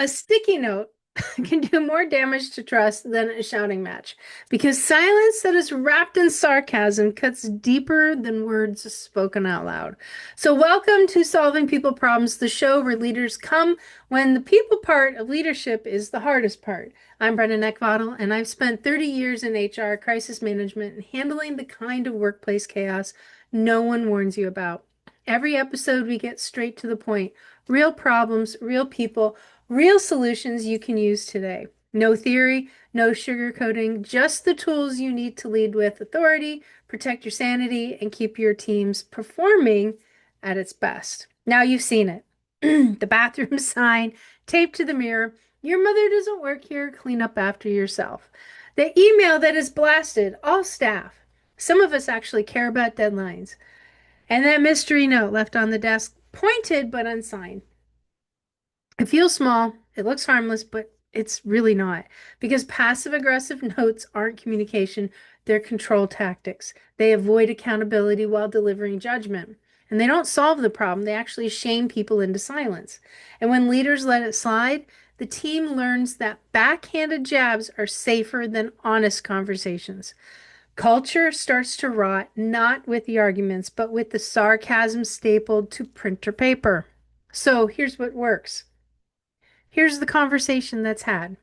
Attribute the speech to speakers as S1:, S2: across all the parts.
S1: A sticky note can do more damage to trust than a shouting match because silence that is wrapped in sarcasm cuts deeper than words spoken out loud. So, welcome to Solving People Problems, the show where leaders come when the people part of leadership is the hardest part. I'm Brenda Neckbottle, and I've spent 30 years in HR, crisis management, and handling the kind of workplace chaos no one warns you about. Every episode, we get straight to the point. Real problems, real people, real solutions you can use today. No theory, no sugarcoating, just the tools you need to lead with authority, protect your sanity, and keep your teams performing at its best. Now you've seen it. The bathroom sign taped to the mirror. Your mother doesn't work here. Clean up after yourself. The email that is blasted, all staff. Some of us actually care about deadlines. And that mystery note left on the desk, pointed but unsigned. It feels small, it looks harmless, but it's really not. Because passive aggressive notes aren't communication, they're control tactics. They avoid accountability while delivering judgment. And they don't solve the problem, they actually shame people into silence. And when leaders let it slide, the team learns that backhanded jabs are safer than honest conversations. Culture starts to rot not with the arguments, but with the sarcasm stapled to printer paper. So here's what works. Here's the conversation that's had.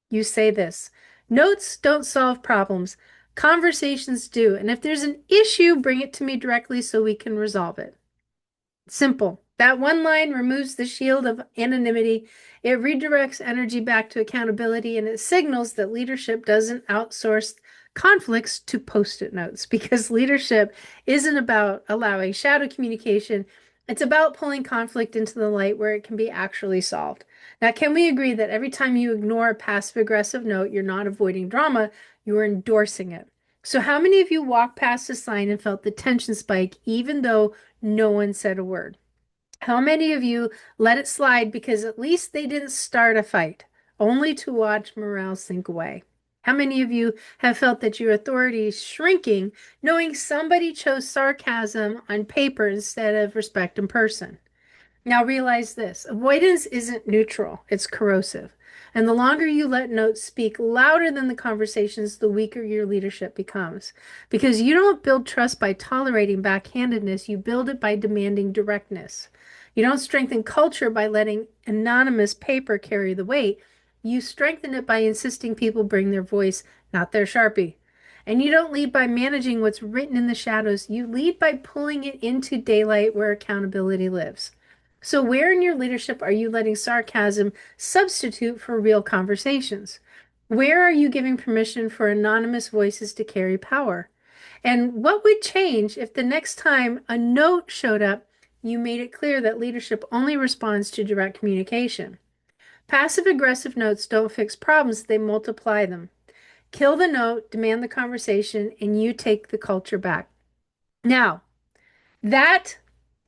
S1: You say this: notes don't solve problems, conversations do. And if there's an issue, bring it to me directly so we can resolve it. Simple. That one line removes the shield of anonymity. It redirects energy back to accountability, and it signals that leadership doesn't outsource conflicts to post-it notes because leadership isn't about allowing shadow communication. It's about pulling conflict into the light where it can be actually solved. Now, can we agree that every time you ignore a passive-aggressive note, you're not avoiding drama, you're endorsing it? So how many of you walked past a sign and felt the tension spike even though no one said a word? How many of you let it slide because at least they didn't start a fight, only to watch morale sink away? How many of you have felt that your authority is shrinking, knowing somebody chose sarcasm on paper instead of respect in person? Now realize this: avoidance isn't neutral, it's corrosive. And the longer you let notes speak louder than the conversations, the weaker your leadership becomes. Because you don't build trust by tolerating backhandedness, you build it by demanding directness. You don't strengthen culture by letting anonymous paper carry the weight. You strengthen it by insisting people bring their voice, not their Sharpie. And you don't lead by managing what's written in the shadows. You lead by pulling it into daylight where accountability lives. So, where in your leadership are you letting sarcasm substitute for real conversations? Where are you giving permission for anonymous voices to carry power? And what would change if the next time a note showed up, you made it clear that leadership only responds to direct communication? Passive aggressive notes don't fix problems, they multiply them. Kill the note, demand the conversation, and you take the culture back. Now, that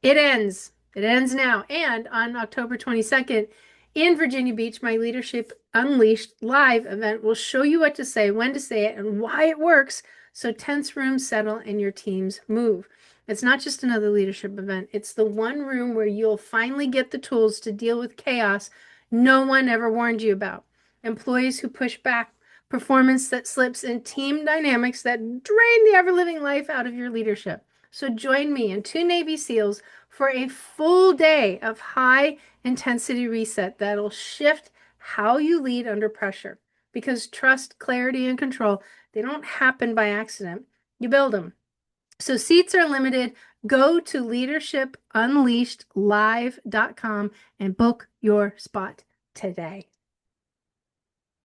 S1: it ends. It ends now. And on October 22nd in Virginia Beach, my Leadership Unleashed live event will show you what to say, when to say it, and why it works. So tense rooms settle and your teams move. It's not just another leadership event. It's the one room where you'll finally get the tools to deal with chaos no one ever warned you about. Employees who push back, performance that slips, and team dynamics that drain the ever-living life out of your leadership. So join me and two Navy SEALs for a full day of high intensity reset that'll shift how you lead under pressure. Because trust, clarity, and control, they don't happen by accident. You build them. So seats are limited. Go to leadershipunleashedlive.com and book your spot today.